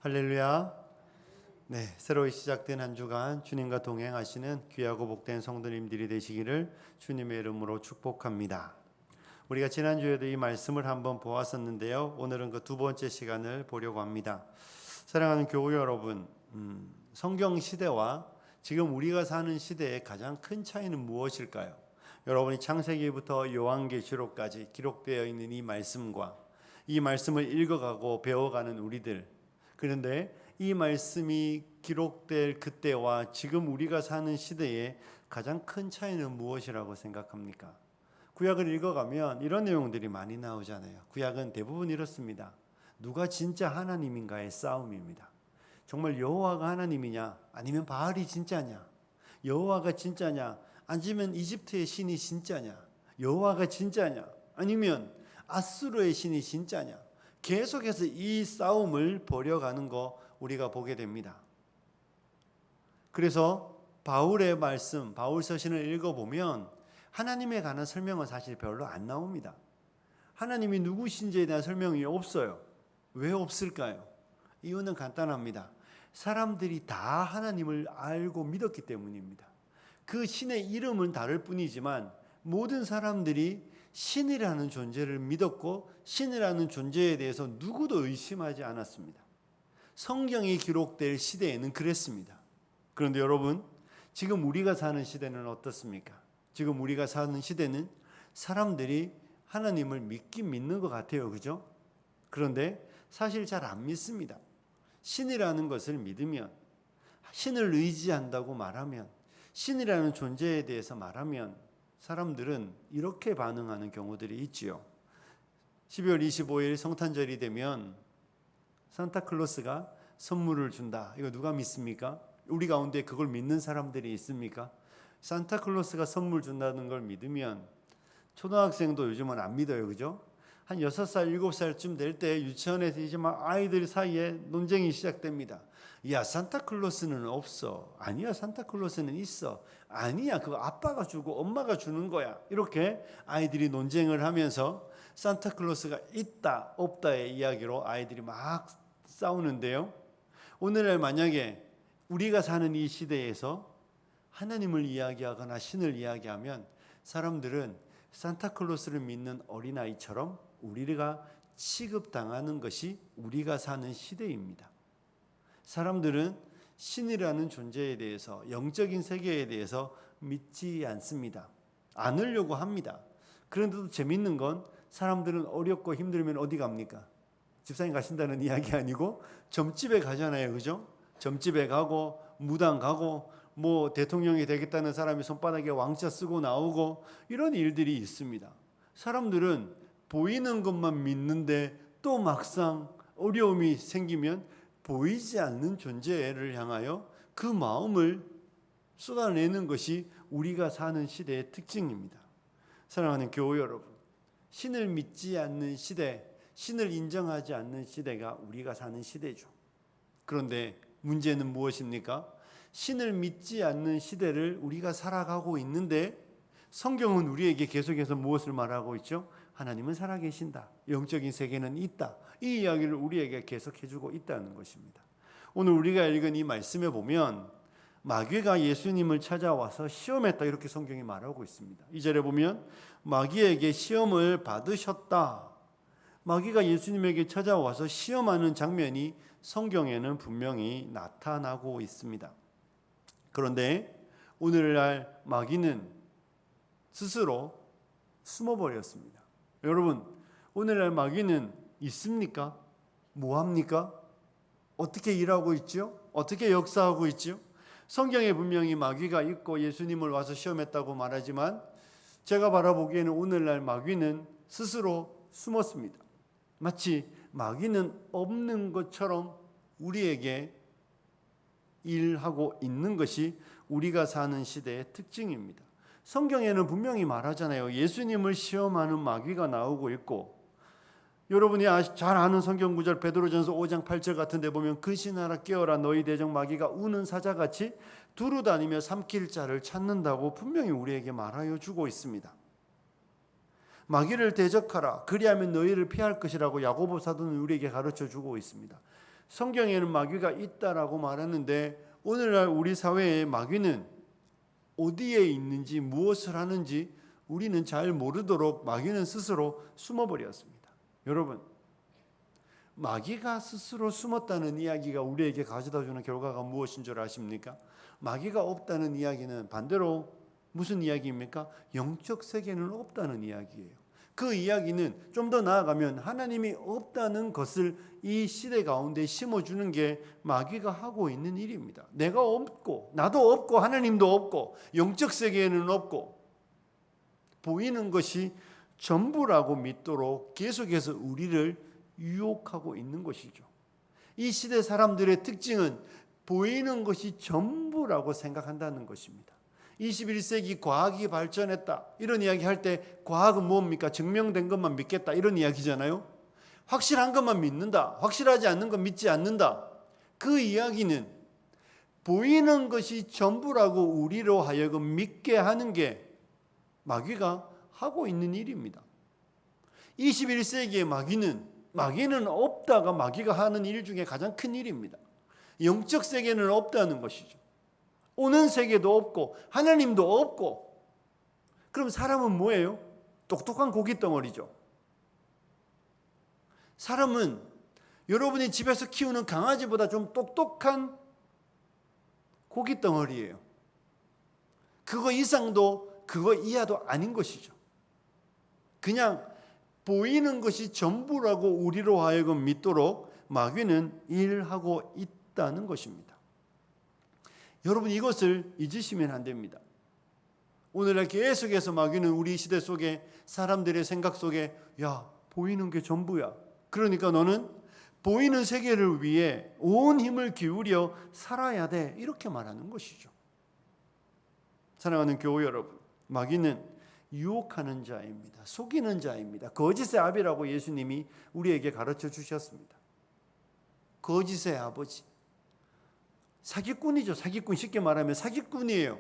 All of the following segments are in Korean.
할렐루야. 네, 새로 시작된 한 주간 주님과 동행하시는 귀하고 복된 성도님들이 되시기를 주님의 이름으로 축복합니다. 우리가 지난주에도 이 말씀을 한번 보았었는데요. 오늘은 그 두 번째 시간을 보려고 합니다. 사랑하는 교우 여러분, 성경 시대와 지금 우리가 사는 시대의 가장 큰 차이는 무엇일까요? 여러분이 창세기부터 요한계시록까지 기록되어 있는 이 말씀과 이 말씀을 읽어가고 배워가는 우리들, 그런데 이 말씀이 기록될 그때와 지금 우리가 사는 시대의 가장 큰 차이는 무엇이라고 생각합니까? 구약을 읽어가면 이런 내용들이 많이 나오잖아요. 구약은 대부분 이렇습니다. 누가 진짜 하나님인가의 싸움입니다. 정말 여호와가 하나님이냐 아니면 바알이 진짜냐, 여호와가 진짜냐 아니면 이집트의 신이 진짜냐, 여호와가 진짜냐 아니면 아수르의 신이 진짜냐, 계속해서 이 싸움을 벌여가는 거 우리가 보게 됩니다. 그래서 바울의 말씀, 바울 서신을 읽어보면 하나님에 관한 설명은 사실 별로 안 나옵니다. 하나님이 누구신지에 대한 설명이 없어요. 왜 없을까요? 이유는 간단합니다. 사람들이 다 하나님을 알고 믿었기 때문입니다. 그 신의 이름은 다를 뿐이지만 모든 사람들이 신이라는 존재를 믿었고 신이라는 존재에 대해서 누구도 의심하지 않았습니다. 성경이 기록될 시대에는 그랬습니다. 그런데 여러분, 지금 우리가 사는 시대는 어떻습니까? 지금 우리가 사는 시대는 사람들이 하나님을 믿긴 믿는 것 같아요. 그죠? 그런데 사실 잘 안 믿습니다. 신이라는 것을 믿으면, 신을 의지한다고 말하면, 신이라는 존재에 대해서 말하면 사람들은 이렇게 반응하는 경우들이 있지요. 12월 25일 성탄절이 되면 산타클로스가 선물을 준다. 이거 누가 믿습니까? 우리 가운데 그걸 믿는 사람들이 있습니까? 산타클로스가 선물 준다는 걸 믿으면 초등학생도 요즘은 안 믿어요. 그죠? 한 6살, 7살쯤 될 때 유치원에서 이제 막 아이들 사이에 논쟁이 시작됩니다. 야, 산타클로스는 없어. 아니야, 산타클로스는 있어. 아니야, 그거 아빠가 주고 엄마가 주는 거야. 이렇게 아이들이 논쟁을 하면서 산타클로스가 있다, 없다의 이야기로 아이들이 막 싸우는데요. 오늘날 만약에 우리가 사는 이 시대에서 하나님을 이야기하거나 신을 이야기하면 사람들은 산타클로스를 믿는 어린아이처럼 우리가 취급당하는 것이 우리가 사는 시대입니다. 사람들은 신이라는 존재에 대해서, 영적인 세계에 대해서 믿지 않습니다. 않으려고 합니다. 그런데도 재밌는 건 사람들은 어렵고 힘들면 어디 갑니까? 집사님 가신다는 이야기 아니고 점집에 가잖아요. 그죠? 점집에 가고 무당 가고 뭐 대통령이 되겠다는 사람이 손바닥에 왕자 쓰고 나오고 이런 일들이 있습니다. 사람들은 보이는 것만 믿는데 또 막상 어려움이 생기면 보이지 않는 존재를 향하여 그 마음을 쏟아내는 것이 우리가 사는 시대의 특징입니다. 사랑하는 교우 여러분, 신을 믿지 않는 시대, 신을 인정하지 않는 시대가 우리가 사는 시대죠. 그런데 문제는 무엇입니까? 신을 믿지 않는 시대를 우리가 살아가고 있는데 성경은 우리에게 계속해서 무엇을 말하고 있죠? 하나님은 살아계신다. 영적인 세계는 있다. 이 이야기를 우리에게 계속해주고 있다는 것입니다. 오늘 우리가 읽은 이 말씀에 보면 마귀가 예수님을 찾아와서 시험했다 이렇게 성경이 말하고 있습니다. 이 절에 보면 마귀에게 시험을 받으셨다. 마귀가 예수님에게 찾아와서 시험하는 장면이 성경에는 분명히 나타나고 있습니다. 그런데 오늘날 마귀는 스스로 숨어버렸습니다. 여러분, 오늘날 마귀는 있습니까? 뭐합니까? 어떻게 일하고 있죠? 어떻게 역사하고 있죠? 성경에 분명히 마귀가 있고 예수님을 와서 시험했다고 말하지만 제가 바라보기에는 오늘날 마귀는 스스로 숨었습니다. 마치 마귀는 없는 것처럼 우리에게 일하고 있는 것이 우리가 사는 시대의 특징입니다. 성경에는 분명히 말하잖아요. 예수님을 시험하는 마귀가 나오고 있고, 여러분이 잘 아는 성경 구절 베드로전서 5장 8절 같은 데 보면 근신하라 깨어라 너희 대적 마귀가 우는 사자같이 두루다니며 삼킬 자를 찾는다고 분명히 우리에게 말하여 주고 있습니다. 마귀를 대적하라 그리하면 너희를 피할 것이라고 야고보 사도는 우리에게 가르쳐 주고 있습니다. 성경에는 마귀가 있다라고 말하는데 오늘날 우리 사회의 마귀는 어디에 있는지 무엇을 하는지 우리는 잘 모르도록 마귀는 스스로 숨어버렸습니다. 여러분, 마귀가 스스로 숨었다는 이야기가 우리에게 가져다주는 결과가 무엇인 줄 아십니까? 마귀가 없다는 이야기는 반대로 무슨 이야기입니까? 영적 세계는 없다는 이야기예요. 그 이야기는 좀 더 나아가면 하나님이 없다는 것을 이 시대 가운데 심어주는 게 마귀가 하고 있는 일입니다. 내가 없고 나도 없고 하나님도 없고 영적 세계에는 없고 보이는 것이 전부라고 믿도록 계속해서 우리를 유혹하고 있는 것이죠. 이 시대 사람들의 특징은 보이는 것이 전부라고 생각한다는 것입니다. 21세기 과학이 발전했다 이런 이야기 할 때 과학은 뭡니까? 증명된 것만 믿겠다 이런 이야기잖아요. 확실한 것만 믿는다, 확실하지 않는 것 믿지 않는다. 그 이야기는 보이는 것이 전부라고 우리로 하여금 믿게 하는 게 마귀가 하고 있는 일입니다. 21세기의 마귀는 없다가 마귀가 하는 일 중에 가장 큰 일입니다. 영적 세계는 없다는 것이죠. 오는 세계도 없고 하나님도 없고. 그럼 사람은 뭐예요? 똑똑한 고깃덩어리죠. 사람은 여러분이 집에서 키우는 강아지보다 좀 똑똑한 고깃덩어리예요. 그거 이상도 그거 이하도 아닌 것이죠. 그냥 보이는 것이 전부라고 우리로 하여금 믿도록 마귀는 일하고 있다는 것입니다. 여러분, 이것을 잊으시면 안 됩니다. 오늘날 계속해서 마귀는 우리 시대 속에 사람들의 생각 속에 야, 보이는 게 전부야. 그러니까 너는 보이는 세계를 위해 온 힘을 기울여 살아야 돼. 이렇게 말하는 것이죠. 사랑하는 교우 여러분, 마귀는 유혹하는 자입니다. 속이는 자입니다. 거짓의 아비라고 예수님이 우리에게 가르쳐 주셨습니다. 거짓의 아버지. 사기꾼이죠. 사기꾼. 쉽게 말하면 사기꾼이에요.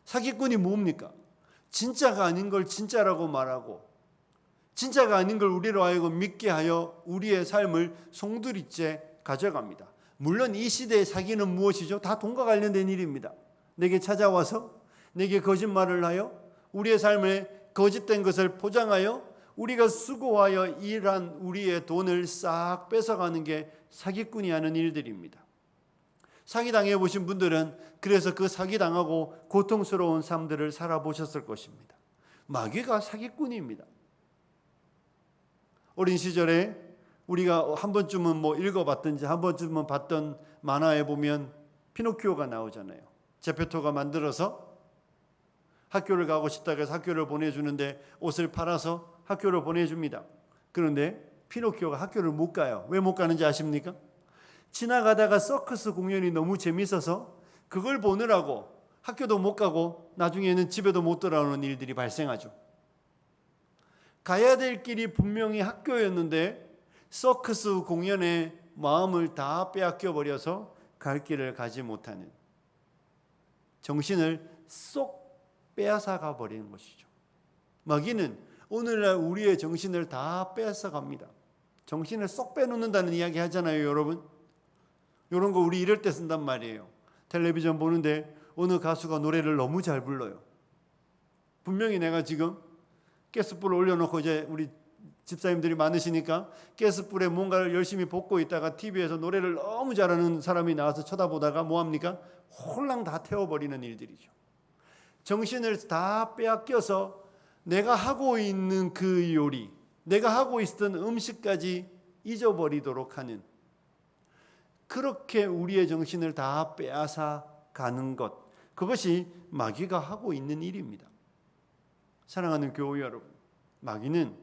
사기꾼이 뭡니까? 진짜가 아닌 걸 진짜라고 말하고 진짜가 아닌 걸 우리로 하여금 믿게 하여 우리의 삶을 송두리째 가져갑니다. 물론 이 시대의 사기는 무엇이죠? 다 돈과 관련된 일입니다. 내게 찾아와서 내게 거짓말을 하여 우리의 삶에 거짓된 것을 포장하여 우리가 수고하여 일한 우리의 돈을 싹 뺏어가는 게 사기꾼이 하는 일들입니다. 사기당해 보신 분들은 그래서 그 사기당하고 고통스러운 삶들을 살아보셨을 것입니다. 마귀가 사기꾼입니다. 어린 시절에 우리가 한 번쯤은 읽어봤든지 한 번쯤은 봤던 만화에 보면 피노키오가 나오잖아요. 제페토가 만들어서 학교를 가고 싶다고 해서 학교를 보내주는데 옷을 팔아서 학교를 보내줍니다. 그런데 피노키오가 학교를 못 가요. 왜 못 가는지 아십니까? 지나가다가 서커스 공연이 너무 재밌어서 그걸 보느라고 학교도 못 가고 나중에는 집에도 못 돌아오는 일들이 발생하죠. 가야 될 길이 분명히 학교였는데 서커스 공연에 마음을 다 빼앗겨 버려서 갈 길을 가지 못하는, 정신을 쏙 빼앗아가 버리는 것이죠. 마귀는 오늘날 우리의 정신을 다 빼앗아갑니다. 정신을 쏙 빼놓는다는 이야기 하잖아요, 여러분. 이런 거 우리 이럴 때 쓴단 말이에요. 텔레비전 보는데 어느 가수가 노래를 너무 잘 불러요. 분명히 내가 지금 가스불을 올려놓고 이제 우리 집사님들이 많으시니까 가스불에 뭔가를 열심히 볶고 있다가 TV에서 노래를 너무 잘하는 사람이 나와서 쳐다보다가 뭐합니까? 홀랑 다 태워버리는 일들이죠. 정신을 다 빼앗겨서 내가 하고 있는 그 요리, 내가 하고 있었던 음식까지 잊어버리도록 하는, 그렇게 우리의 정신을 다 빼앗아 가는 것, 그것이 마귀가 하고 있는 일입니다. 사랑하는 교우 여러분, 마귀는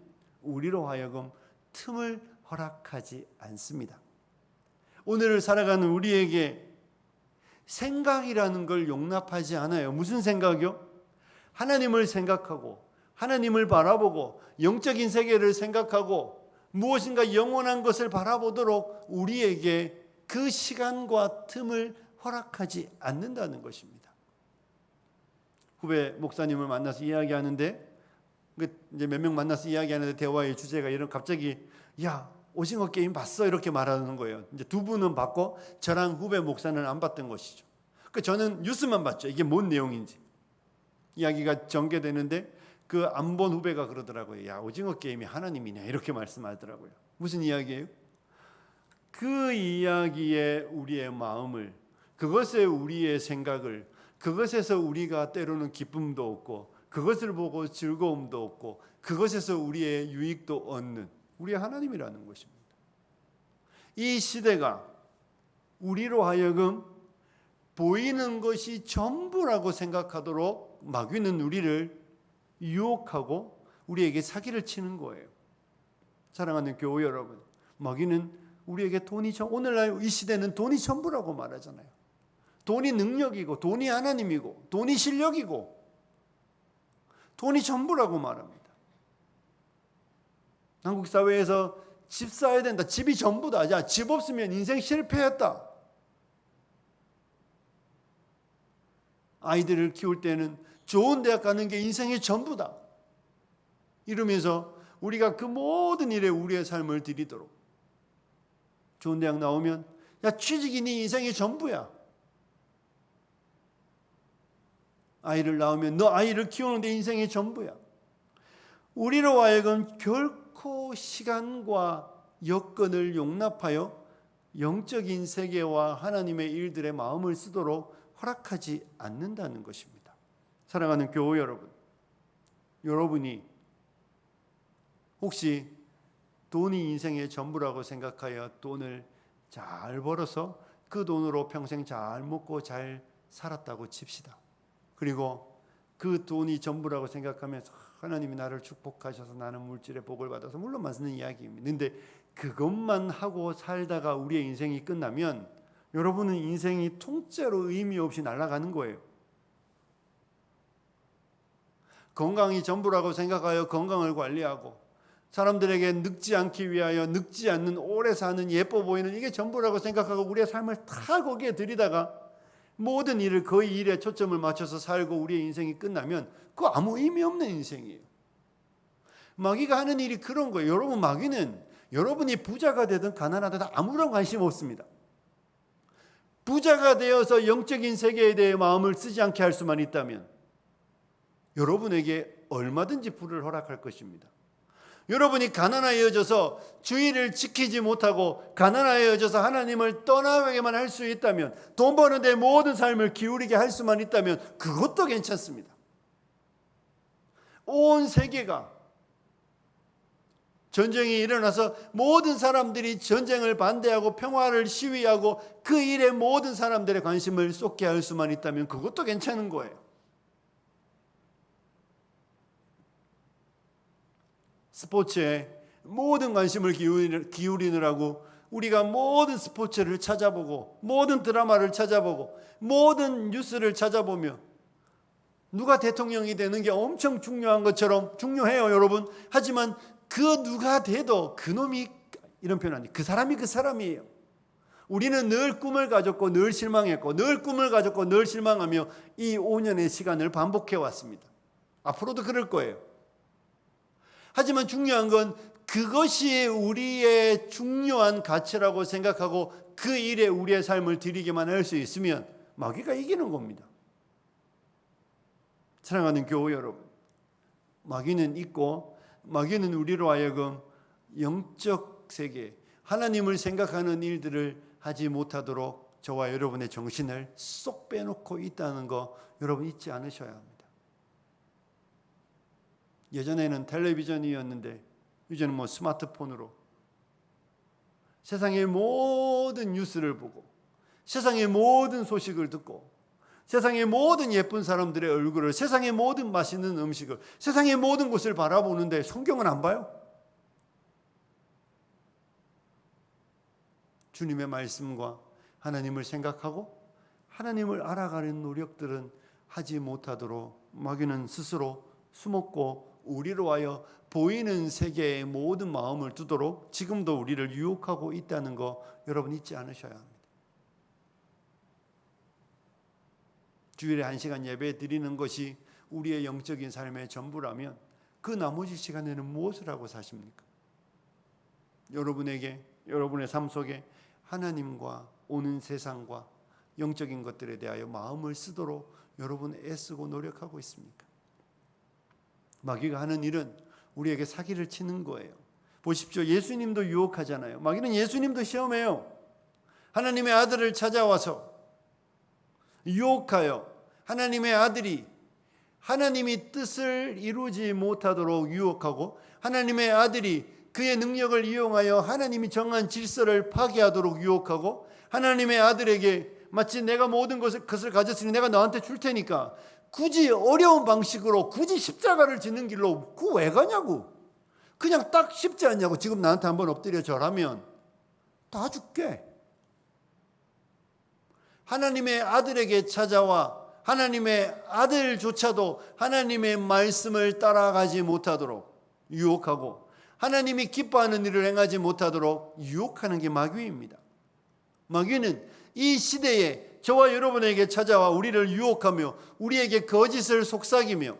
우리로 하여금 틈을 허락하지 않습니다. 오늘을 살아가는 우리에게 생각이라는 걸 용납하지 않아요. 무슨 생각이요? 하나님을 생각하고 하나님을 바라보고 영적인 세계를 생각하고 무엇인가 영원한 것을 바라보도록 우리에게 그 시간과 틈을 허락하지 않는다는 것입니다. 후배 목사님을 만나서 이야기하는데 이제 몇 명 만나서 이야기하는데 대화의 주제가 이런, 갑자기 야, 오징어 게임 봤어? 이렇게 말하는 거예요. 이제 두 분은 봤고 저랑 후배 목사는 안 봤던 것이죠. 그 저는 뉴스만 봤죠. 이게 뭔 내용인지. 이야기가 전개되는데 그 안 본 후배가 그러더라고요. 야, 오징어 게임이 하나님이냐 이렇게 말씀하더라고요. 무슨 이야기예요? 그 이야기에 우리의 마음을, 그것에 우리의 생각을, 그것에서 우리가 때로는 기쁨도 얻고 그것을 보고 즐거움도 얻고 그것에서 우리의 유익도 얻는 우리 하나님이라는 것입니다. 이 시대가 우리로 하여금 보이는 것이 전부라고 생각하도록 마귀는 우리를 유혹하고 우리에게 사기를 치는 거예요. 사랑하는 교회 여러분, 마귀는 우리에게 오늘날 이 시대는 돈이 전부라고 말하잖아요. 돈이 능력이고 돈이 하나님이고 돈이 실력이고 돈이 전부라고 말합니다. 한국 사회에서 집 사야 된다. 집이 전부다. 야, 집 없으면 인생 실패했다. 아이들을 키울 때는 좋은 대학 가는 게 인생의 전부다. 이러면서 우리가 그 모든 일에 우리의 삶을 드리도록 좋은 대학 나오면 야, 취직이 네 인생의 전부야. 아이를 낳으면 너 아이를 키우는 데 인생의 전부야. 우리로 하여금 결코 시간과 여건을 용납하여 영적인 세계와 하나님의 일들에 마음을 쓰도록 허락하지 않는다는 것입니다. 사랑하는 교회 여러분, 여러분이 혹시 돈이 인생의 전부라고 생각하여 돈을 잘 벌어서 그 돈으로 평생 잘 먹고 잘 살았다고 칩시다. 그리고 그 돈이 전부라고 생각하면서 하나님이 나를 축복하셔서 나는 물질의 복을 받아서, 물론 맞는 이야기입니다. 그런데 그것만 하고 살다가 우리의 인생이 끝나면 여러분은 인생이 통째로 의미 없이 날아가는 거예요. 건강이 전부라고 생각하여 건강을 관리하고 사람들에게 늙지 않기 위하여 늙지 않는 오래 사는 예뻐 보이는 이게 전부라고 생각하고 우리의 삶을 다 거기에 들이다가 모든 일을 그 일에 초점을 맞춰서 살고 우리의 인생이 끝나면 그거 아무 의미 없는 인생이에요. 마귀가 하는 일이 그런 거예요. 여러분, 마귀는 여러분이 부자가 되든 가난하든 아무런 관심 없습니다. 부자가 되어서 영적인 세계에 대해 마음을 쓰지 않게 할 수만 있다면 여러분에게 얼마든지 부를 허락할 것입니다. 여러분이 가난하여져서 주의를 지키지 못하고 가난하여져서 하나님을 떠나게만 할 수 있다면, 돈 버는 데 모든 삶을 기울이게 할 수만 있다면 그것도 괜찮습니다. 온 세계가 전쟁이 일어나서 모든 사람들이 전쟁을 반대하고 평화를 시위하고 그 일에 모든 사람들의 관심을 쏟게 할 수만 있다면 그것도 괜찮은 거예요. 스포츠에 모든 관심을 기울이느라고 우리가 모든 스포츠를 찾아보고 모든 드라마를 찾아보고 모든 뉴스를 찾아보며 누가 대통령이 되는 게 엄청 중요한 것처럼 중요해요, 여러분. 하지만 그 누가 돼도 그놈이, 이런 표현 아니에요. 그 사람이 그 사람이에요. 우리는 늘 꿈을 가졌고 늘 실망했고 늘 꿈을 가졌고 늘 실망하며 이 5년의 시간을 반복해 왔습니다. 앞으로도 그럴 거예요. 하지만 중요한 건 그것이 우리의 중요한 가치라고 생각하고 그 일에 우리의 삶을 드리게만 할 수 있으면 마귀가 이기는 겁니다. 사랑하는 교회 여러분, 마귀는 있고 마귀는 우리로 하여금 영적 세계, 하나님을 생각하는 일들을 하지 못하도록 저와 여러분의 정신을 쏙 빼놓고 있다는 거 여러분 잊지 않으셔야 합니다. 예전에는 텔레비전이었는데 이제는 스마트폰으로 세상의 모든 뉴스를 보고 세상의 모든 소식을 듣고 세상의 모든 예쁜 사람들의 얼굴을, 세상의 모든 맛있는 음식을, 세상의 모든 곳을 바라보는데 성경은 안 봐요? 주님의 말씀과 하나님을 생각하고 하나님을 알아가는 노력들은 하지 못하도록 마귀는 스스로 숨었고 우리로 하여 보이는 세계에 모든 마음을 두도록 지금도 우리를 유혹하고 있다는 거 여러분 잊지 않으셔야 합니다. 주일에 1시간 예배 드리는 것이 우리의 영적인 삶의 전부라면 그 나머지 시간에는 무엇을 하고 사십니까? 여러분에게, 여러분의 삶 속에 하나님과 오는 세상과 영적인 것들에 대하여 마음을 쓰도록 여러분 애쓰고 노력하고 있습니까? 마귀가 하는 일은 우리에게 사기를 치는 거예요. 보십시오. 예수님도 유혹하잖아요. 마귀는 예수님도 시험해요. 하나님의 아들을 찾아와서 유혹하여 하나님의 아들이 하나님이 뜻을 이루지 못하도록 유혹하고, 하나님의 아들이 그의 능력을 이용하여 하나님이 정한 질서를 파괴하도록 유혹하고, 하나님의 아들에게 마치 내가 모든 것을 가졌으니 내가 너한테 줄 테니까 굳이 어려운 방식으로 굳이 십자가를 짓는 길로 그거 왜 가냐고, 그냥 딱 쉽지 않냐고, 지금 나한테 한번 엎드려 절하면 다 줄게. 하나님의 아들에게 찾아와 하나님의 아들조차도 하나님의 말씀을 따라가지 못하도록 유혹하고, 하나님이 기뻐하는 일을 행하지 못하도록 유혹하는 게 마귀입니다. 마귀는 이 시대에 저와 여러분에게 찾아와 우리를 유혹하며 우리에게 거짓을 속삭이며,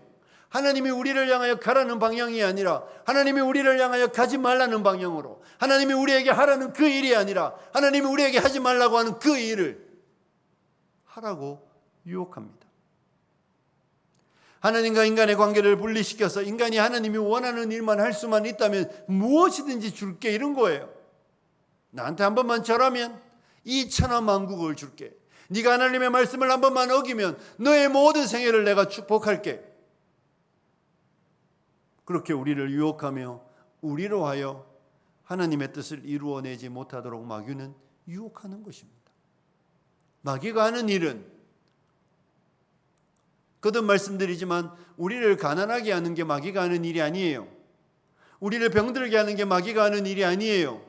하나님이 우리를 향하여 가라는 방향이 아니라 하나님이 우리를 향하여 가지 말라는 방향으로, 하나님이 우리에게 하라는 그 일이 아니라 하나님이 우리에게 하지 말라고 하는 그 일을 하라고 유혹합니다. 하나님과 인간의 관계를 분리시켜서 인간이 하나님이 원하는 일만 할 수만 있다면 무엇이든지 줄게, 이런 거예요. 나한테 한 번만 절하면 이 천하만국을 줄게. 네가 하나님의 말씀을 한 번만 어기면 너의 모든 생애를 내가 축복할게. 그렇게 우리를 유혹하며 우리로 하여 하나님의 뜻을 이루어내지 못하도록 마귀는 유혹하는 것입니다. 마귀가 하는 일은, 거듭 말씀드리지만 우리를 가난하게 하는 게 마귀가 하는 일이 아니에요. 우리를 병들게 하는 게 마귀가 하는 일이 아니에요.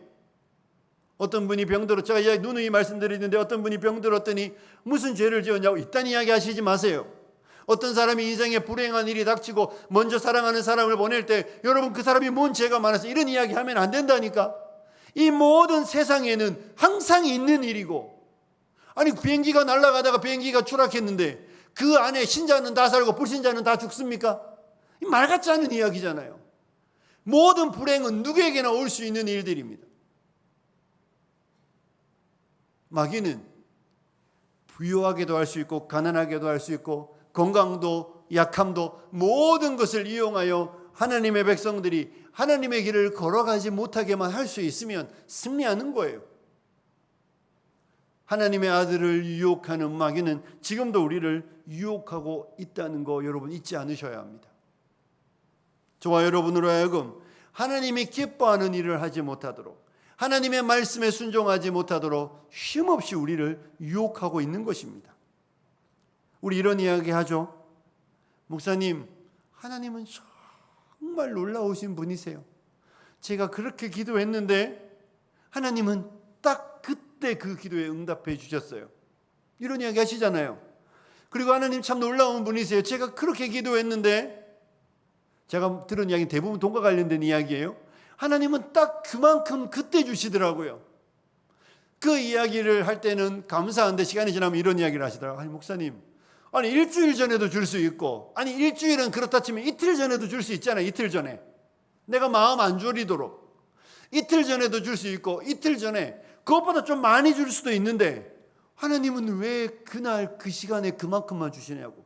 어떤 분이 병들어, 제가 누누이 말씀드리는데 어떤 분이 병들었더니 무슨 죄를 지었냐고 이딴 이야기 하시지 마세요. 어떤 사람이 인생에 불행한 일이 닥치고 먼저 사랑하는 사람을 보낼 때 여러분 그 사람이 뭔 죄가 많아서 이런 이야기 하면 안 된다니까. 이 모든 세상에는 항상 있는 일이고, 아니 비행기가 날아가다가 비행기가 추락했는데 그 안에 신자는 다 살고 불신자는 다 죽습니까? 말 같지 않은 이야기잖아요. 모든 불행은 누구에게나 올 수 있는 일들입니다. 마귀는 부유하게도 할 수 있고 가난하게도 할 수 있고 건강도 약함도 모든 것을 이용하여 하나님의 백성들이 하나님의 길을 걸어가지 못하게만 할 수 있으면 승리하는 거예요. 하나님의 아들을 유혹하는 마귀는 지금도 우리를 유혹하고 있다는 거 여러분 잊지 않으셔야 합니다. 저와 여러분으로 하여금 하나님이 기뻐하는 일을 하지 못하도록, 하나님의 말씀에 순종하지 못하도록 쉼없이 우리를 유혹하고 있는 것입니다. 우리 이런 이야기 하죠. 목사님, 하나님은 정말 놀라우신 분이세요. 제가 그렇게 기도했는데 하나님은 딱 그때 그 기도에 응답해 주셨어요. 이런 이야기 하시잖아요. 그리고 하나님 참 놀라운 분이세요. 제가 그렇게 기도했는데, 제가 들은 이야기 대부분 돈과 관련된 이야기예요. 하나님은 딱 그만큼 그때 주시더라고요. 그 이야기를 할 때는 감사한데 시간이 지나면 이런 이야기를 하시더라고요. 아니 목사님, 아니 일주일 전에도 줄 수 있고, 아니 일주일은 그렇다 치면 이틀 전에도 줄 수 있잖아요. 이틀 전에 내가 마음 안 졸이도록 이틀 전에도 줄 수 있고, 이틀 전에 그것보다 좀 많이 줄 수도 있는데 하나님은 왜 그날 그 시간에 그만큼만 주시냐고.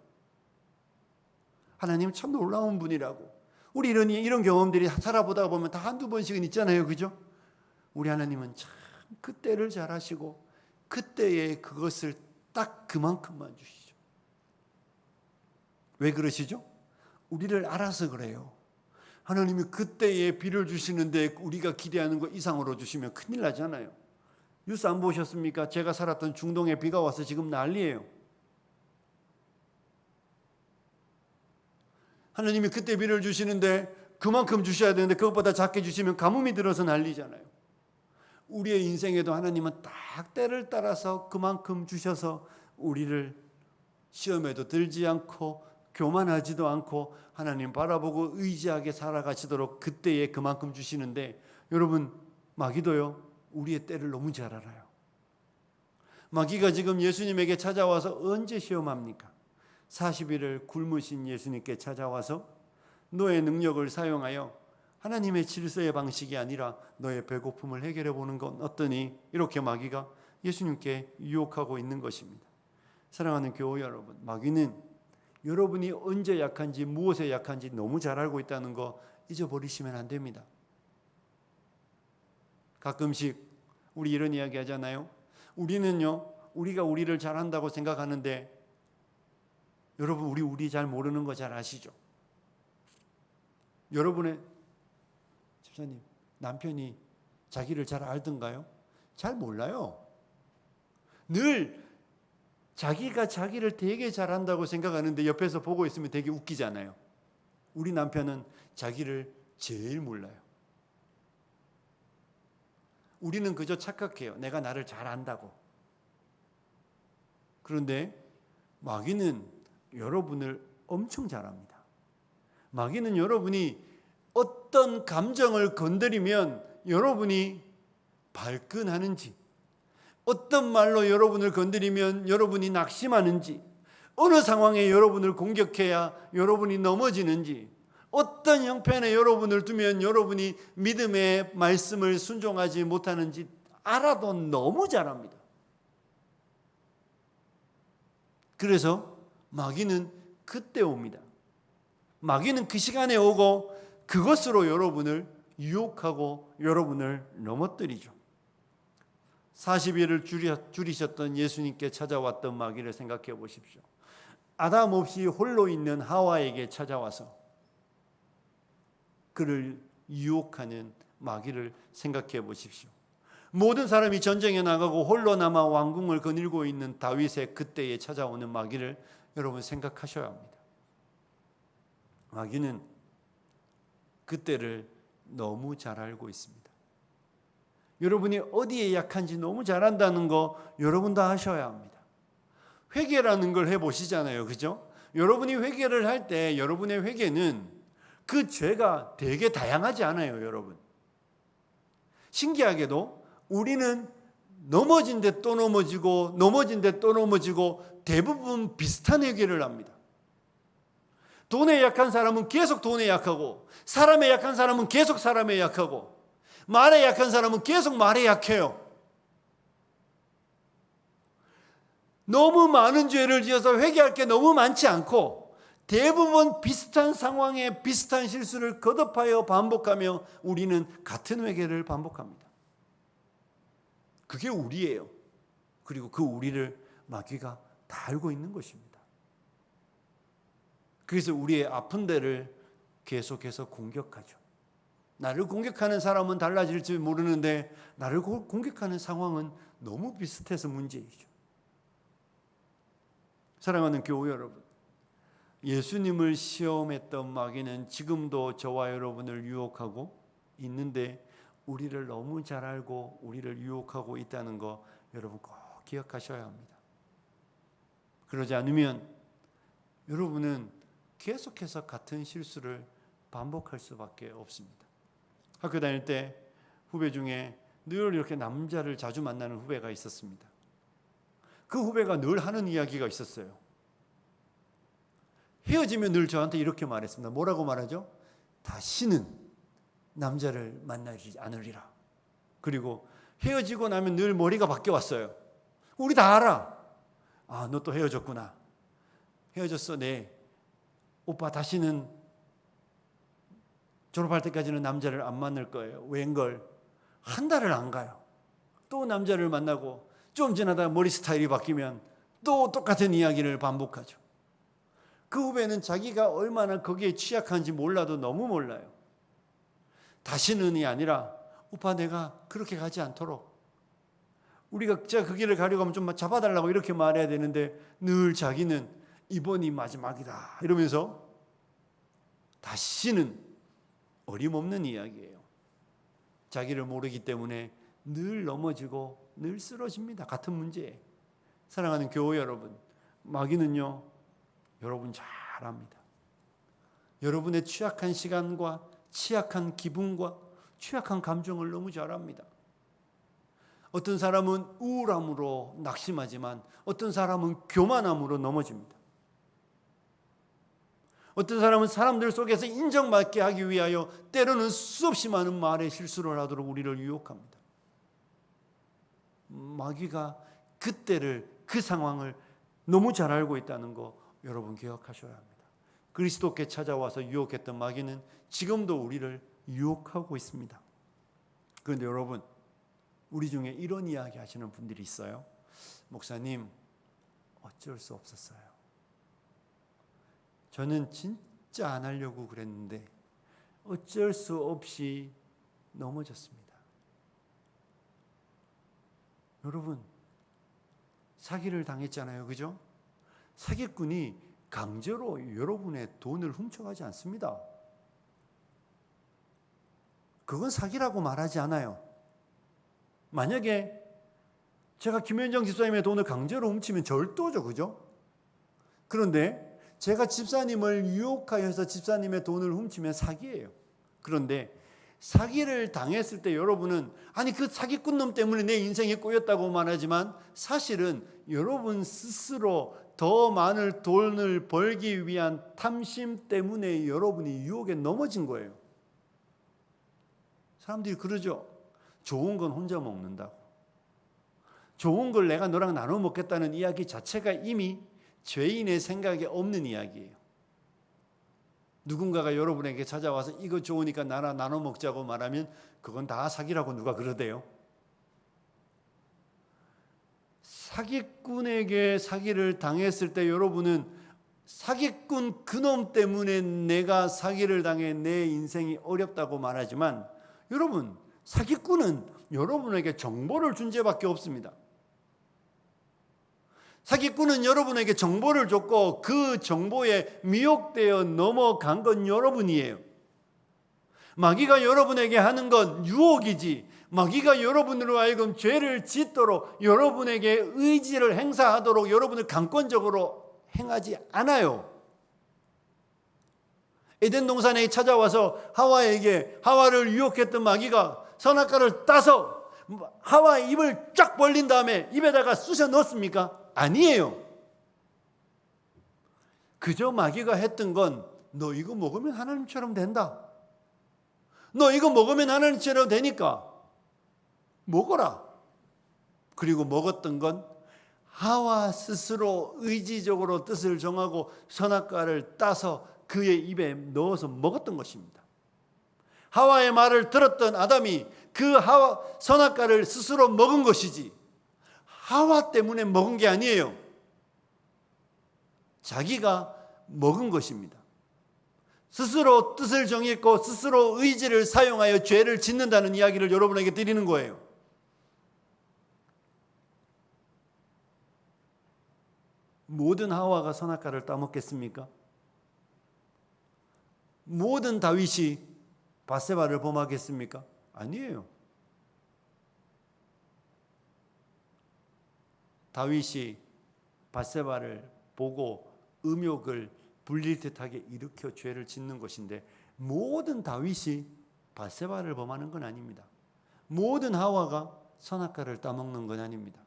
하나님은 참 놀라운 분이라고. 우리 이런 경험들이 살아보다 보면 다 한두 번씩은 있잖아요. 그죠? 우리 하나님은 참 그때를 잘 하시고 그때에 그것을 딱 그만큼만 주시죠. 왜 그러시죠? 우리를 알아서 그래요. 하나님이 그때에 비를 주시는데 우리가 기대하는 것 이상으로 주시면 큰일 나잖아요. 뉴스 안 보셨습니까? 제가 살았던 중동에 비가 와서 지금 난리예요. 하나님이 그때 비를 주시는데 그만큼 주셔야 되는데 그것보다 작게 주시면 가뭄이 들어서 난리잖아요. 우리의 인생에도 하나님은 딱 때를 따라서 그만큼 주셔서 우리를 시험에도 들지 않고 교만하지도 않고 하나님 바라보고 의지하게 살아가시도록 그때에 그만큼 주시는데, 여러분 마귀도요 우리의 때를 너무 잘 알아요. 마귀가 지금 예수님에게 찾아와서 언제 시험합니까? 40일을 굶으신 예수님께 찾아와서 너의 능력을 사용하여 하나님의 질서의 방식이 아니라 너의 배고픔을 해결해 보는 건 어떠니? 이렇게 마귀가 예수님께 유혹하고 있는 것입니다. 사랑하는 교우 여러분, 마귀는 여러분이 언제 약한지 무엇에 약한지 너무 잘 알고 있다는 거 잊어버리시면 안 됩니다. 가끔씩 우리 이런 이야기 하잖아요. 우리는요, 우리가 우리를 잘한다고 생각하는데 여러분 우리 잘 모르는 거 잘 아시죠? 여러분의 집사님 남편이 자기를 잘 알던가요? 잘 몰라요. 늘 자기가 자기를 되게 잘한다고 생각하는데 옆에서 보고 있으면 되게 웃기잖아요. 우리 남편은 자기를 제일 몰라요. 우리는 그저 착각해요. 내가 나를 잘 안다고. 그런데 마귀는 여러분을 엄청 잘 압니다. 마귀는 여러분이 어떤 감정을 건드리면 여러분이 발끈하는지, 어떤 말로 여러분을 건드리면 여러분이 낙심하는지, 어느 상황에 여러분을 공격해야 여러분이 넘어지는지, 어떤 형편에 여러분을 두면 여러분이 믿음의 말씀을 순종하지 못하는지 알아도 너무 잘합니다. 그래서 마귀는 그때 옵니다. 마귀는 그 시간에 오고 그것으로 여러분을 유혹하고 여러분을 넘어뜨리죠. 40일을 줄이셨던 예수님께 찾아왔던 마귀를 생각해 보십시오. 아담 없이 홀로 있는 하와에게 찾아와서 그를 유혹하는 마귀를 생각해 보십시오. 모든 사람이 전쟁에 나가고 홀로 남아 왕궁을 거닐고 있는 다윗의 그때에 찾아오는 마귀를 여러분 생각하셔야 합니다. 마귀는 그때를 너무 잘 알고 있습니다. 여러분이 어디에 약한지 너무 잘 안다는 거 여러분 다 하셔야 합니다. 회개라는 걸 해보시잖아요. 그죠? 여러분이 회개를 할 때 여러분의 회개는 그 죄가 되게 다양하지 않아요. 여러분. 신기하게도 우리는 넘어진 데 또 넘어지고 넘어진 데 또 넘어지고 대부분 비슷한 회개를 합니다. 돈에 약한 사람은 계속 돈에 약하고, 사람에 약한 사람은 계속 사람에 약하고, 말에 약한 사람은 계속 말에 약해요. 너무 많은 죄를 지어서 회개할 게 너무 많지 않고 대부분 비슷한 상황에 비슷한 실수를 거듭하여 반복하며 우리는 같은 회개를 반복합니다. 그게 우리예요. 그리고 그 우리를 마귀가 다 알고 있는 것입니다. 그래서 우리의 아픈 데를 계속해서 공격하죠. 나를 공격하는 사람은 달라질지 모르는데 나를 공격하는 상황은 너무 비슷해서 문제이죠. 사랑하는 교우 여러분, 예수님을 시험했던 마귀는 지금도 저와 여러분을 유혹하고 있는데 우리를 너무 잘 알고 우리를 유혹하고 있다는 거 여러분 꼭 기억하셔야 합니다. 그러지 않으면 여러분은 계속해서 같은 실수를 반복할 수밖에 없습니다. 학교 다닐 때 후배 중에 늘 이렇게 남자를 자주 만나는 후배가 있었습니다. 그 후배가 늘 하는 이야기가 있었어요. 헤어지면 늘 저한테 이렇게 말했습니다. 뭐라고 말하죠? 다시는 남자를 만나지 않으리라. 그리고 헤어지고 나면 늘 머리가 바뀌어왔어요. 우리 다 알아. 아, 너 또 헤어졌구나. 헤어졌어. 네. 오빠 다시는 졸업할 때까지는 남자를 안 만날 거예요. 웬걸 한 달을 안 가요. 또 남자를 만나고 좀 지나다가 머리 스타일이 바뀌면 또 똑같은 이야기를 반복하죠. 그 후배는 자기가 얼마나 거기에 취약한지 몰라도 너무 몰라요. 다시는이 아니라 오빠 내가 그렇게 가지 않도록 우리가 제가 그 길을 가려고 하면 좀 잡아달라고 이렇게 말해야 되는데 늘 자기는 이번이 마지막이다 이러면서 다시는 어림없는 이야기예요. 자기를 모르기 때문에 늘 넘어지고 늘 쓰러집니다. 같은 문제에. 사랑하는 교우 여러분, 마귀는요 여러분 잘 압니다. 여러분의 취약한 시간과 취약한 기분과 취약한 감정을 너무 잘 압니다. 어떤 사람은 우울함으로 낙심하지만 어떤 사람은 교만함으로 넘어집니다. 어떤 사람은 사람들 속에서 인정받게 하기 위하여 때로는 수없이 많은 말에 실수를 하도록 우리를 유혹합니다. 마귀가 그때를, 그 상황을 너무 잘 알고 있다는 거 여러분 기억하셔야 합니다. 그리스도께 찾아와서 유혹했던 마귀는 지금도 우리를 유혹하고 있습니다. 그런데 여러분, 우리 중에 이런 이야기 하시는 분들이 있어요. 목사님, 어쩔 수 없었어요. 저는 진짜 안 하려고 그랬는데 어쩔 수 없이 넘어졌습니다. 여러분, 사기를 당했잖아요. 그죠? 사기꾼이 강제로 여러분의 돈을 훔쳐가지 않습니다. 그건 사기라고 말하지 않아요. 만약에 제가 김현정 집사님의 돈을 강제로 훔치면 절도죠. 그죠? 그런데 제가 집사님을 유혹하여서 집사님의 돈을 훔치면 사기예요. 그런데 사기를 당했을 때 여러분은 아니 그 사기꾼 놈 때문에 내 인생이 꼬였다고 말하지만 사실은 여러분 스스로 더 많은 돈을 벌기 위한 탐심 때문에 여러분이 유혹에 넘어진 거예요. 사람들이 그러죠. 좋은 건 혼자 먹는다고. 좋은 걸 내가 너랑 나눠 먹겠다는 이야기 자체가 이미 죄인의 생각에 없는 이야기예요. 누군가가 여러분에게 찾아와서 이거 좋으니까 나랑 나눠 먹자고 말하면 그건 다 사기라고 누가 그러대요. 사기꾼에게 사기를 당했을 때 여러분은 사기꾼 그놈 때문에 내가 사기를 당해 내 인생이 어렵다고 말하지만 여러분, 사기꾼은 여러분에게 정보를 준 죄밖에 없습니다. 사기꾼은 여러분에게 정보를 줬고 그 정보에 미혹되어 넘어간 건 여러분이에요. 마귀가 여러분에게 하는 건 유혹이지, 마귀가 여러분으로 하여금 죄를 짓도록 여러분에게 의지를 행사하도록 여러분을 강권적으로 행하지 않아요. 에덴 동산에 찾아와서 하와를 유혹했던 마귀가 선악과를 따서 하와 입을 쫙 벌린 다음에 입에다가 쑤셔 넣었습니까? 아니에요. 그저 마귀가 했던 건 너 이거 먹으면 하나님처럼 된다. 너 이거 먹으면 하나님처럼 되니까 먹어라. 그리고 먹었던 건 하와 스스로 의지적으로 뜻을 정하고 선악과를 따서 그의 입에 넣어서 먹었던 것입니다. 하와의 말을 들었던 아담이 그 선악과를 스스로 먹은 것이지 하와 때문에 먹은 게 아니에요. 자기가 먹은 것입니다. 스스로 뜻을 정했고 스스로 의지를 사용하여 죄를 짓는다는 이야기를 여러분에게 드리는 거예요. 모든 하와가 선악과를 따먹겠습니까? 모든 다윗이 밧세바를 범하겠습니까? 아니에요. 다윗이 밧세바를 보고 음욕을 불릴 듯하게 일으켜 죄를 짓는 것인데 모든 다윗이 밧세바를 범하는 건 아닙니다. 모든 하와가 선악과를 따먹는 건 아닙니다.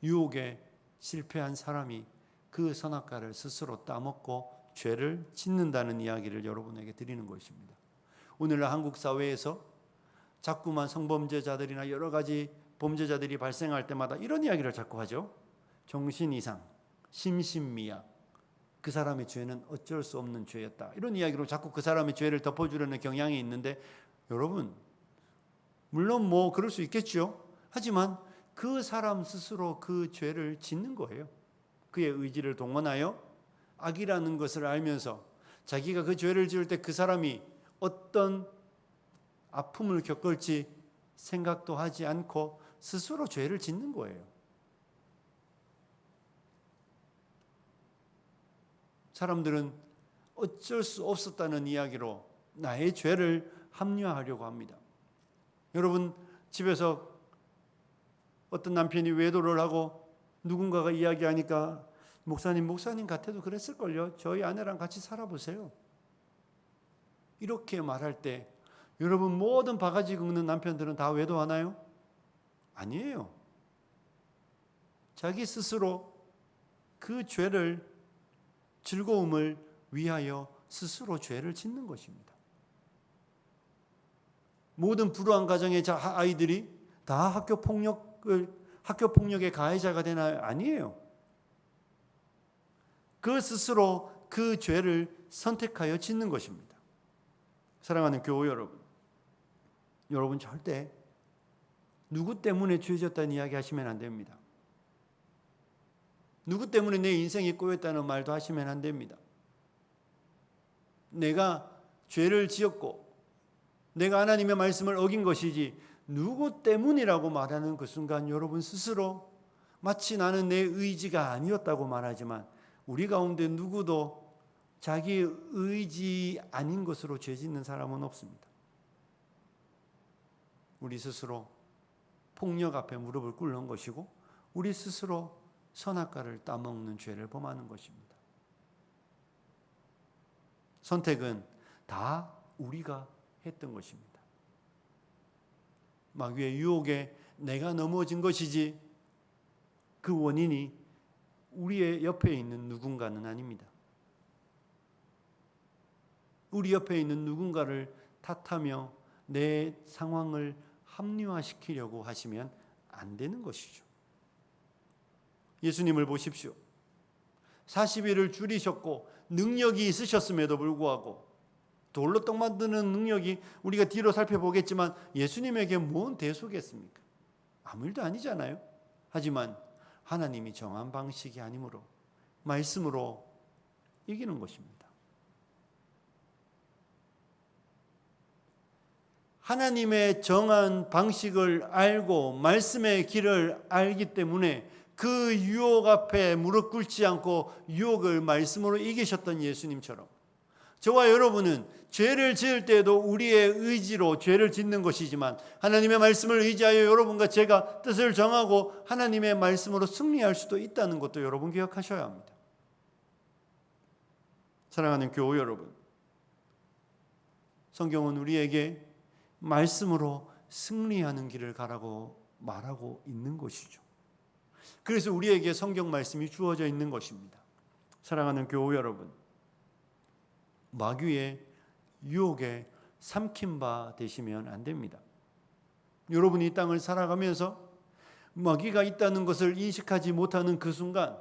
유혹에 실패한 사람이 그 선악과를 스스로 따먹고 죄를 짓는다는 이야기를 여러분에게 드리는 것입니다. 오늘날 한국 사회에서 자꾸만 성범죄자들이나 여러 가지 범죄자들이 발생할 때마다 이런 이야기를 자꾸 하죠. 정신 이상, 심신미약, 그 사람의 죄는 어쩔 수 없는 죄였다. 이런 이야기로 자꾸 그 사람의 죄를 덮어주려는 경향이 있는데 여러분, 물론 그럴 수 있겠죠. 하지만 그 사람 스스로 그 죄를 짓는 거예요. 그의 의지를 동원하여 악이라는 것을 알면서 자기가 그 죄를 지을 때 그 사람이 어떤 아픔을 겪을지 생각도 하지 않고 스스로 죄를 짓는 거예요. 사람들은 어쩔 수 없었다는 이야기로 나의 죄를 합리화하려고 합니다. 여러분, 집에서 어떤 남편이 외도를 하고 누군가가 이야기하니까 목사님 같아도 그랬을걸요. 저희 아내랑 같이 살아보세요. 이렇게 말할 때 여러분, 모든 바가지 긁는 남편들은 다 외도하나요? 아니에요. 자기 스스로 그 죄를 즐거움을 위하여 스스로 죄를 짓는 것입니다. 모든 불우한 가정의 아이들이 다 학교 폭력의 가해자가 되나요? 아니에요. 그 스스로 그 죄를 선택하여 짓는 것입니다. 사랑하는 교우 여러분, 여러분 절대 누구 때문에 죄 짓다는 이야기 하시면 안 됩니다. 누구 때문에 내 인생이 꼬였다는 말도 하시면 안 됩니다. 내가 죄를 지었고 내가 하나님의 말씀을 어긴 것이지 누구 때문이라고 말하는 그 순간 여러분 스스로 마치 나는 내 의지가 아니었다고 말하지만 우리 가운데 누구도 자기 의지 아닌 것으로 죄 짓는 사람은 없습니다. 우리 스스로 폭력 앞에 무릎을 꿇는 것이고 우리 스스로 선악과를 따먹는 죄를 범하는 것입니다. 선택은 다 우리가 했던 것입니다. 마귀의 유혹에 내가 넘어진 것이지 그 원인이 우리의 옆에 있는 누군가는 아닙니다. 우리 옆에 있는 누군가를 탓하며 내 상황을 합리화시키려고 하시면 안 되는 것이죠. 예수님을 보십시오. 40일을 줄이셨고 능력이 있으셨음에도 불구하고 돌로 떡 만드는 능력이 우리가 뒤로 살펴보겠지만 예수님에게 뭔 대수겠습니까? 아무 일도 아니잖아요. 하지만 하나님이 정한 방식이 아니므로 말씀으로 이기는 것입니다. 하나님의 정한 방식을 알고 말씀의 길을 알기 때문에 그 유혹 앞에 무릎 꿇지 않고 유혹을 말씀으로 이기셨던 예수님처럼 저와 여러분은 죄를 지을 때에도 우리의 의지로 죄를 짓는 것이지만 하나님의 말씀을 의지하여 여러분과 제가 뜻을 정하고 하나님의 말씀으로 승리할 수도 있다는 것도 여러분 기억하셔야 합니다. 사랑하는 교우 여러분, 성경은 우리에게 말씀으로 승리하는 길을 가라고 말하고 있는 것이죠. 그래서 우리에게 성경 말씀이 주어져 있는 것입니다. 사랑하는 교우 여러분, 마귀의 유혹에 삼킨 바 되시면 안 됩니다. 여러분이 이 땅을 살아가면서 마귀가 있다는 것을 인식하지 못하는 그 순간,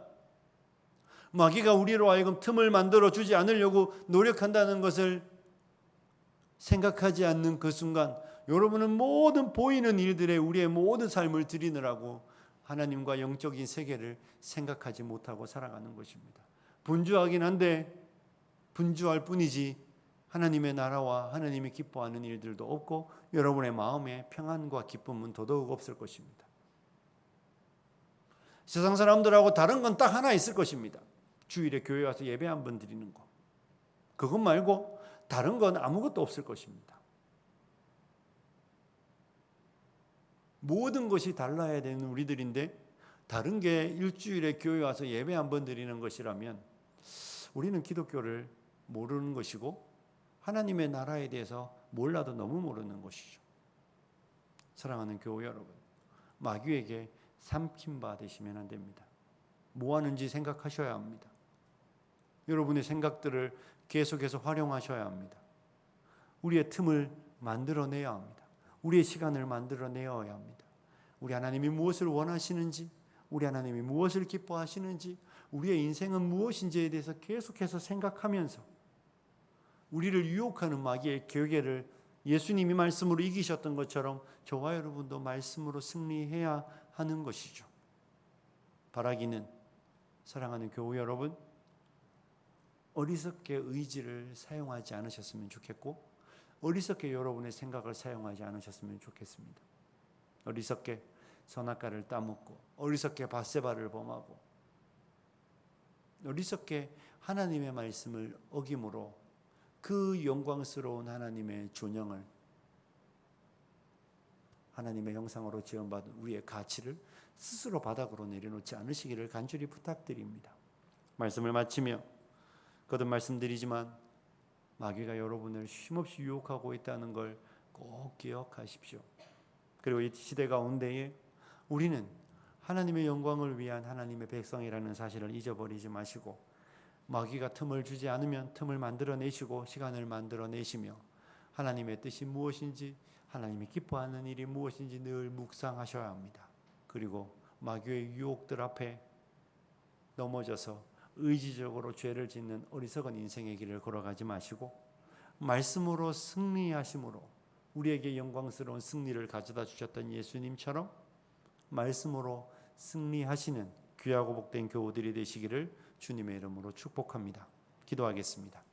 마귀가 우리로 하여금 틈을 만들어 주지 않으려고 노력한다는 것을 생각하지 않는 그 순간 여러분은 모든 보이는 일들에 우리의 모든 삶을 드리느라고 하나님과 영적인 세계를 생각하지 못하고 살아가는 것입니다. 분주하긴 한데 분주할 뿐이지 하나님의 나라와 하나님이 기뻐하는 일들도 없고 여러분의 마음에 평안과 기쁨은 더더욱 없을 것입니다. 세상 사람들하고 다른 건 딱 하나 있을 것입니다. 주일에 교회 와서 예배 한 번 드리는 거. 그것 말고 다른 건 아무것도 없을 것입니다. 모든 것이 달라야 되는 우리들인데 다른 게 일주일에 교회 와서 예배 한 번 드리는 것이라면 우리는 기독교를 모르는 것이고 하나님의 나라에 대해서 몰라도 너무 모르는 것이죠. 사랑하는 교우 여러분, 마귀에게 삼킨 바 되시면 안 됩니다. 뭐 하는지 생각하셔야 합니다. 여러분의 생각들을 계속해서 활용하셔야 합니다. 우리의 틈을 만들어내야 합니다. 우리의 시간을 만들어내어야 합니다. 우리 하나님이 무엇을 원하시는지, 우리 하나님이 무엇을 기뻐하시는지, 우리의 인생은 무엇인지에 대해서 계속해서 생각하면서 우리를 유혹하는 마귀의 괴계를 예수님이 말씀으로 이기셨던 것처럼 저와 여러분도 말씀으로 승리해야 하는 것이죠. 바라기는 사랑하는 교우 여러분, 어리석게 의지를 사용하지 않으셨으면 좋겠고 어리석게 여러분의 생각을 사용하지 않으셨으면 좋겠습니다. 어리석게 선악과를 따먹고 어리석게 밧세바를 범하고 어리석게 하나님의 말씀을 어김으로 그 영광스러운 하나님의 존영을 하나님의 형상으로 지음받은 우리의 가치를 스스로 바닥으로 내려놓지 않으시기를 간절히 부탁드립니다. 말씀을 마치며 거듭 말씀드리지만 마귀가 여러분을 쉼없이 유혹하고 있다는 걸 꼭 기억하십시오. 그리고 이 시대 가운데에 우리는 하나님의 영광을 위한 하나님의 백성이라는 사실을 잊어버리지 마시고 마귀가 틈을 주지 않으면 틈을 만들어내시고 시간을 만들어내시며 하나님의 뜻이 무엇인지, 하나님이 기뻐하는 일이 무엇인지 늘 묵상하셔야 합니다. 그리고 마귀의 유혹들 앞에 넘어져서 의지적으로 죄를 짓는 어리석은 인생의 길을 걸어가지 마시고 말씀으로 승리하심으로 우리에게 영광스러운 승리를 가져다 주셨던 예수님처럼 말씀으로 승리하시는 귀하고 복된 교우들이 되시기를 주님의 이름으로 축복합니다. 기도하겠습니다.